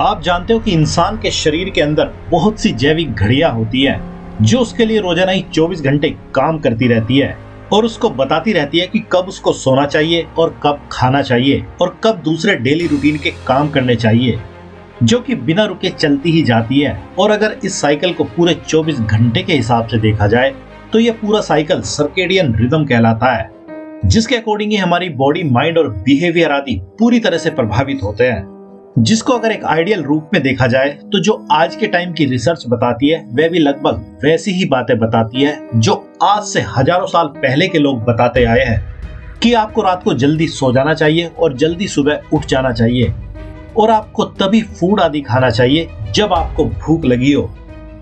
आप जानते हो कि इंसान के शरीर के अंदर बहुत सी जैविक घड़ियां होती है जो उसके लिए रोजाना ही 24 घंटे काम करती रहती है और उसको बताती रहती है कि कब उसको सोना चाहिए और कब खाना चाहिए और कब दूसरे डेली रूटीन के काम करने चाहिए, जो कि बिना रुके चलती ही जाती है। और अगर इस साइकिल को पूरे 24 घंटे के हिसाब से देखा जाए तो यह पूरा साइकिल सर्केडियन रिदम कहलाता है, जिसके अकॉर्डिंग ही हमारी बॉडी, माइंड और बिहेवियर आदि पूरी तरह से प्रभावित होते हैं। जिसको अगर एक आइडियल रूप में देखा जाए तो जो आज के टाइम की रिसर्च बताती है वह भी लगभग वैसी ही बातें बताती है जो आज से हजारों साल पहले के लोग बताते आए हैं कि आपको रात को जल्दी सो जाना चाहिए और जल्दी सुबह उठ जाना चाहिए और आपको तभी फूड आदि खाना चाहिए जब आपको भूख लगी हो,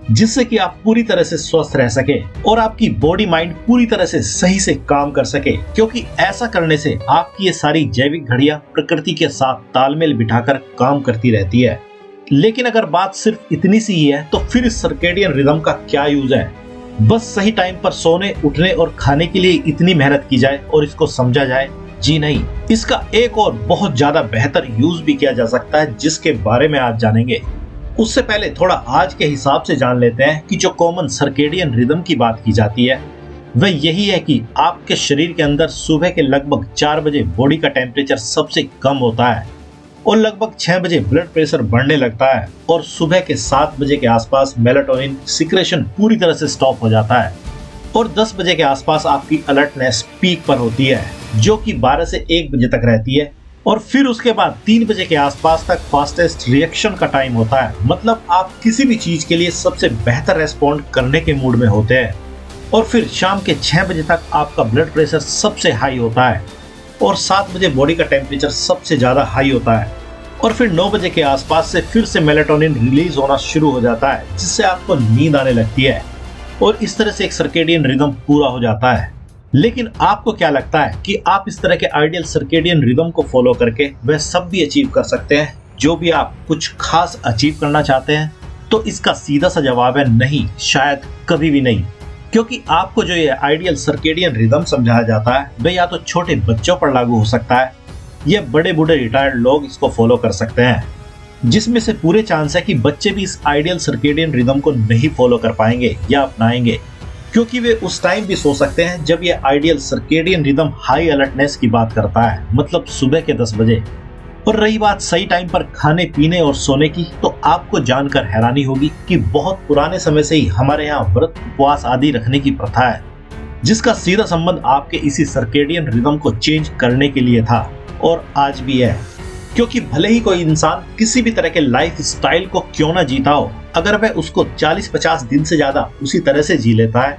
जिससे कि आप पूरी तरह से स्वस्थ रह सके और आपकी बॉडी माइंड पूरी तरह से सही से काम कर सके, क्योंकि ऐसा करने से आपकी ये सारी जैविक घड़ियां प्रकृति के साथ तालमेल बिठाकर काम करती रहती है। लेकिन अगर बात सिर्फ इतनी सी ही है तो फिर इस सर्केडियन रिदम का क्या यूज है? बस सही टाइम पर सोने, उठने और खाने के लिए इतनी मेहनत की जाए और इसको समझा जाए? जी नहीं, इसका एक और बहुत ज्यादा बेहतर यूज भी किया जा सकता है, जिसके बारे में आज जानेंगे। उससे पहले थोड़ा आज के हिसाब से जान लेते हैं कि जो कॉमन सर्केडियन रिदम की बात की जाती है वह यही है कि आपके शरीर के अंदर सुबह के लगभग 4 बजे बॉडी का टेम्परेचर सबसे कम होता है और लगभग 6 बजे ब्लड प्रेशर बढ़ने लगता है और सुबह के 7 बजे के आसपास मेलाटोनिन सिक्रेशन पूरी तरह से स्टॉप हो जाता है और 10 बजे के आसपास आपकी अलर्टनेस पीक पर होती है, जो कि 12 से 1 बजे तक रहती है और फिर उसके बाद 3 बजे के आसपास तक फास्टेस्ट रिएक्शन का टाइम होता है। मतलब आप किसी भी चीज के लिए सबसे बेहतर रेस्पॉन्ड करने के मूड में होते हैं और फिर शाम के 6 बजे तक आपका ब्लड प्रेशर सबसे हाई होता है और 7 बजे बॉडी का टेम्परेचर सबसे ज्यादा हाई होता है और फिर 9 बजे के आसपास से फिर से मेलाटोनिन रिलीज होना शुरू हो जाता है, जिससे आपको नींद आने लगती है और इस तरह से एक सर्केडियन रिदम पूरा हो जाता है। लेकिन आपको क्या लगता है कि आप इस तरह के आइडियल सर्केडियन रिदम को फॉलो करके वह सब भी अचीव कर सकते हैं जो भी आप कुछ खास अचीव करना चाहते हैं? तो इसका सीधा सा जवाब है नहीं, शायद कभी भी नहीं। क्योंकि आपको जो ये आइडियल सर्केडियन रिदम समझाया जाता है वह या तो छोटे बच्चों पर लागू हो सकता है या बड़े बूढ़े रिटायर्ड लोग इसको फॉलो कर सकते हैं, जिसमें से पूरे चांस है कि बच्चे भी इस आइडियल सर्केडियन रिदम को नहीं फॉलो कर पाएंगे या अपनाएंगे, क्योंकि वे उस टाइम भी सो सकते हैं जब ये ideal circadian rhythm high alertness की बात करता है, मतलब सुबह के 10 बजे। और रही बात सही टाइम पर खाने पीने और सोने की, तो आपको जानकर हैरानी होगी कि बहुत पुराने समय से ही हमारे यहाँ व्रत, उपवास आदि रखने की प्रथा है, जिसका सीधा संबंध आपके इसी सर्केडियन रिदम को चेंज करने के लिए था और आज भी है। क्योंकि भले ही कोई इंसान किसी भी तरह के लाइफ स्टाइल को क्यों ना जीता हो, अगर वह उसको 40-50 दिन से ज्यादा उसी तरह से जी लेता है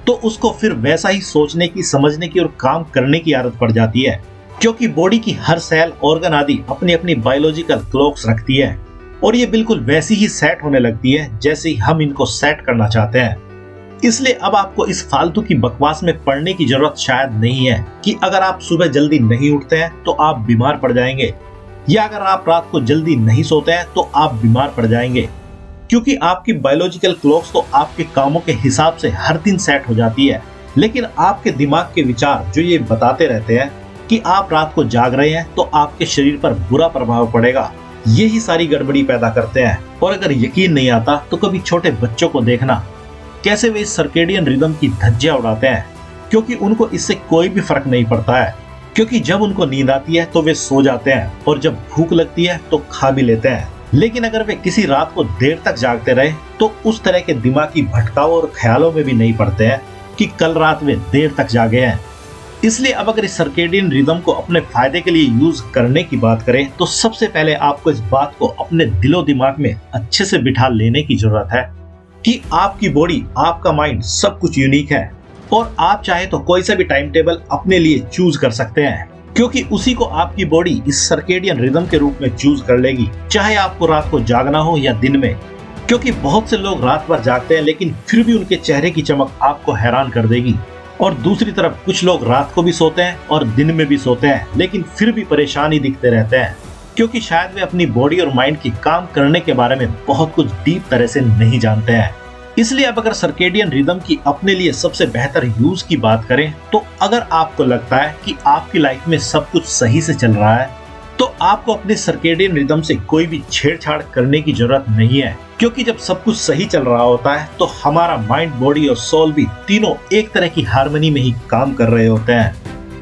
तो उसको फिर वैसा ही सोचने की, समझने की और काम करने की आदत पड़ जाती है, क्योंकि बॉडी की हर सेल, ऑर्गन आदि अपनी अपनी बायोलॉजिकल क्लॉक्स रखती है और ये बिल्कुल वैसी ही सेट होने लगती है जैसे ही हम इनको सेट करना चाहते हैं। इसलिए अब आपको इस फालतू की बकवास में पड़ने की जरूरत शायद नहीं है कि अगर आप सुबह जल्दी नहीं उठते हैं तो आप बीमार पड़ जाएंगे, या अगर आप रात को जल्दी नहीं सोते हैं तो आप बीमार पड़ जाएंगे, क्योंकि आपकी बायोलॉजिकल क्लॉक्स तो आपके कामों के हिसाब से हर दिन सेट हो जाती है। लेकिन आपके दिमाग के विचार जो ये बताते रहते हैं कि आप रात को जाग रहे हैं तो आपके शरीर पर बुरा प्रभाव पड़ेगा, यही सारी गड़बड़ी पैदा करते हैं। और अगर यकीन नहीं आता तो कभी छोटे बच्चों को देखना कैसे वे इस सर्केडियन रिदम की धज्जियां उड़ाते हैं, क्योंकि उनको इससे कोई भी फर्क नहीं पड़ता है, क्योंकि जब उनको नींद आती है तो वे सो जाते हैं और जब भूख लगती है तो खा भी लेते हैं। लेकिन अगर वे किसी रात को देर तक जागते रहे तो उस तरह के दिमागी भटकाव और ख्यालों में भी नहीं पड़ते हैं कि कल रात वे देर तक जागे हैं। इसलिए अब अगर इस सर्केडियन रिदम को अपने फायदे के लिए यूज करने की बात करें तो सबसे पहले आपको इस बात को अपने दिलो दिमाग में अच्छे से बिठा लेने की जरूरत है कि आपकी बॉडी, आपका माइंड सब कुछ यूनिक है और आप चाहे तो कोई सा भी टाइम टेबल अपने लिए चूज कर सकते हैं, क्योंकि उसी को आपकी बॉडी इस सर्केडियन रिदम के रूप में चूज कर लेगी, चाहे आपको रात को जागना हो या दिन में। क्योंकि बहुत से लोग रात भर जागते हैं लेकिन फिर भी उनके चेहरे की चमक आपको हैरान कर देगी, और दूसरी तरफ कुछ लोग रात को भी सोते हैं और दिन में भी सोते हैं लेकिन फिर भी परेशान ही दिखते रहते हैं, क्योंकि शायद वे अपनी बॉडी और माइंड की काम करने के बारे में बहुत कुछ डीप तरह से नहीं जानते हैं। इसलिए अब अगर सर्केडियन रिदम की अपने लिए सबसे बेहतर यूज की बात करें तो अगर आपको लगता है कि आपकी लाइफ में सब कुछ सही से चल रहा है तो आपको अपने सर्केडियन रिदम से कोई भी छेड़छाड़ करने की जरूरत नहीं है, क्योंकि जब सब कुछ सही चल रहा होता है तो हमारा माइंड, बॉडी और सोल भी तीनों एक तरह की हार्मनी में ही काम कर रहे होते हैं।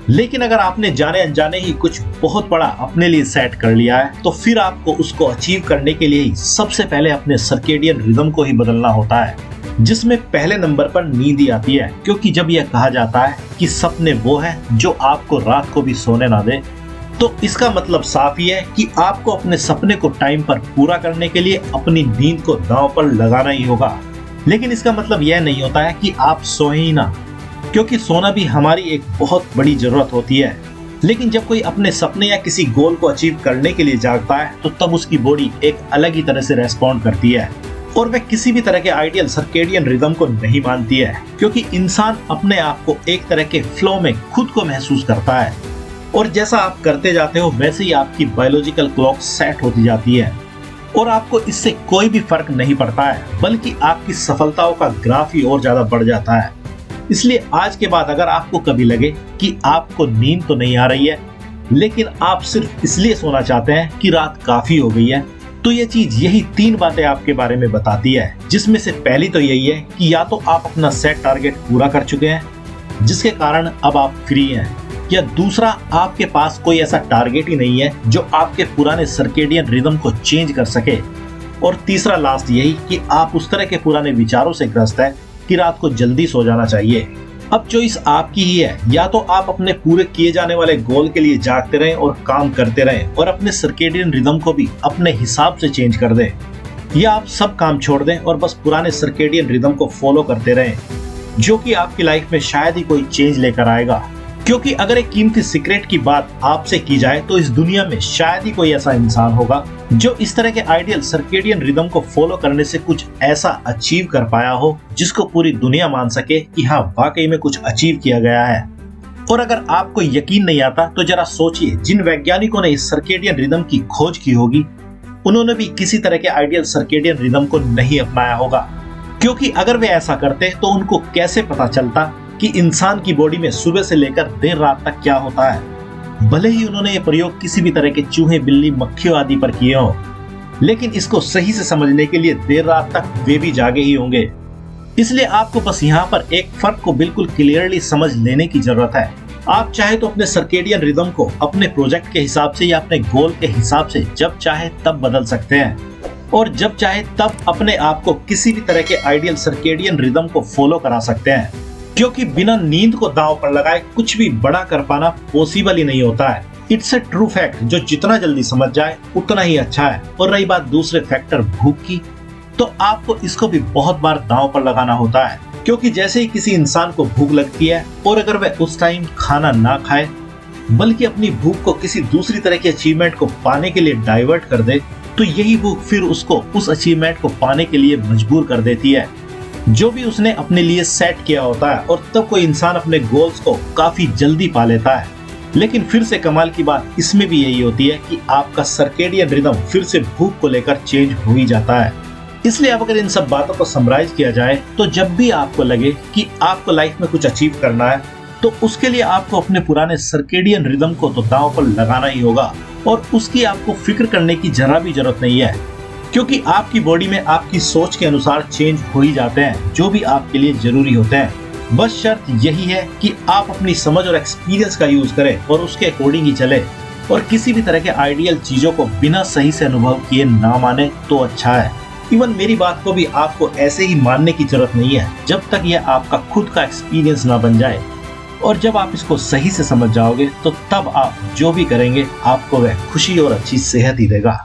लेकिन अगर आपने जाने अनजाने ही कुछ बहुत बड़ा अपने लिए सेट कर लिया है तो फिर आपको उसको अचीव करने के लिए ही सबसे पहले अपने सर्केडियन रिदम को ही बदलना होता है, जिसमें पहले नंबर पर नींद ही आती है। क्योंकि जब यह कहा जाता है कि सपने वो है जो आपको रात को भी सोने ना दे, तो इसका मतलब साफ ही है कि आपको अपने सपने को टाइम पर पूरा करने के लिए अपनी नींद को दांव पर लगाना ही होगा। लेकिन इसका मतलब यह नहीं होता है कि आप सोए ही ना, क्योंकि सोना भी हमारी एक बहुत बड़ी जरूरत होती है। लेकिन जब कोई अपने सपने या किसी गोल को अचीव करने के लिए जागता है तो तब उसकी बॉडी एक अलग ही तरह से रेस्पॉन्ड करती है और वह किसी भी तरह के आइडियल सर्केडियन रिदम को नहीं मानती है, क्योंकि इंसान अपने आप को एक तरह के फ्लो में खुद को महसूस करता है और जैसा आप करते जाते हो वैसे ही आपकी बायोलॉजिकल क्लॉक सेट होती जाती है और आपको इससे कोई भी फर्क नहीं पड़ता है, बल्कि आपकी सफलताओं का ग्राफ ही और ज्यादा बढ़ जाता है। इसलिए आज के बाद अगर आपको कभी लगे कि आपको नींद तो नहीं आ रही है लेकिन आप सिर्फ इसलिए सोना चाहते हैं कि रात काफी हो गई है, तो ये चीज यही 3 बातें आपके बारे में बताती है, जिसमें से पहली तो यही है कि या तो आप अपना सेट टारगेट पूरा कर चुके हैं जिसके कारण अब आप फ्री हैं, या दूसरा आपके पास कोई ऐसा टारगेट ही नहीं है जो आपके पुराने सर्केडियन रिदम को चेंज कर सके, और तीसरा लास्ट यही कि आप उस तरह के पुराने विचारों से ग्रस्त हैं कि रात को जल्दी सो जाना चाहिए। अब चॉइस आपकी ही है, या तो आप अपने पूरे किए जाने वाले गोल के लिए जागते रहें और काम करते रहें और अपने सर्केडियन रिदम को भी अपने हिसाब से चेंज कर दें, या आप सब काम छोड़ दें और बस पुराने सर्केडियन रिदम को फॉलो करते रहें, जो कि आपकी लाइफ में शायद ही कोई चेंज लेकर आएगा। क्योंकि अगर एक कीमती सीक्रेट की बात आपसे की जाए तो इस दुनिया में शायद ही कोई ऐसा इंसान होगा जो इस तरह के आइडियल सर्केडियन रिदम को फॉलो करने से कुछ ऐसा अचीव कर पाया हो जिसको पूरी दुनिया मान सके कि हाँ वाकई में कुछ अचीव किया गया है। और अगर आपको यकीन नहीं आता तो जरा सोचिए, जिन वैज्ञानिकों ने इस सर्केडियन रिदम की खोज की होगी उन्होंने भी किसी तरह के आइडियल सर्केडियन रिदम को नहीं अपनाया होगा, क्योंकि अगर वे ऐसा करते तो उनको कैसे पता चलता कि इंसान की बॉडी में सुबह से लेकर देर रात तक क्या होता है। भले ही उन्होंने ये प्रयोग किसी भी तरह के चूहे, बिल्ली, मक्खियों आदि पर किए हो, लेकिन इसको सही से समझने के लिए देर रात तक वे भी जागे ही होंगे। इसलिए आपको बस यहाँ पर एक फर्क को बिल्कुल क्लियरली समझ लेने की जरूरत है। आप चाहे तो अपने सर्केडियन रिदम को अपने प्रोजेक्ट के हिसाब से या अपने गोल के हिसाब से जब चाहे तब बदल सकते हैं, और जब चाहे तब अपने आप को किसी भी तरह के आइडियल सर्केडियन रिदम को फॉलो करा सकते हैं, क्योंकि बिना नींद को दांव पर लगाए कुछ भी बड़ा कर पाना पॉसिबल ही नहीं होता है। इट्स ए ट्रू फैक्ट जो जितना जल्दी समझ जाए उतना ही अच्छा है। और रही बात दूसरे फैक्टर भूख की, तो आपको इसको भी बहुत बार दांव पर लगाना होता है, क्योंकि जैसे ही किसी इंसान को भूख लगती है और अगर वह उस टाइम खाना ना खाए बल्कि अपनी भूख को किसी दूसरी तरह की अचीवमेंट को पाने के लिए डाइवर्ट कर दे, तो यही भूख फिर उसको उस अचीवमेंट को पाने के लिए मजबूर कर देती है जो भी उसने अपने लिए सेट किया होता है, और तब कोई इंसान अपने गोल्स को काफी जल्दी पा लेता है। लेकिन फिर से कमाल की बात इसमें भी यही होती है कि आपका सर्केडियन रिदम फिर से भूख को लेकर चेंज हो ही जाता है। इसलिए अब अगर इन सब बातों को समराइज किया जाए तो जब भी आपको लगे कि आपको लाइफ में कुछ अचीव करना है तो उसके लिए आपको अपने पुराने सर्केडियन रिदम को तो दांव पर लगाना ही होगा, और उसकी आपको फिक्र करने की जरा भी जरूरत नहीं है, क्योंकि आपकी बॉडी में आपकी सोच के अनुसार चेंज हो ही जाते हैं जो भी आपके लिए जरूरी होते हैं। बस शर्त यही है कि आप अपनी समझ और एक्सपीरियंस का यूज करें और उसके अकॉर्डिंग ही चले, और किसी भी तरह के आइडियल चीजों को बिना सही से अनुभव किए ना माने तो अच्छा है। इवन मेरी बात को भी आपको ऐसे ही मानने की जरूरत नहीं है जब तक यह आपका खुद का एक्सपीरियंस ना बन जाए, और जब आप इसको सही से समझ जाओगे तो तब आप जो भी करेंगे आपको वह खुशी और अच्छी सेहत ही देगा।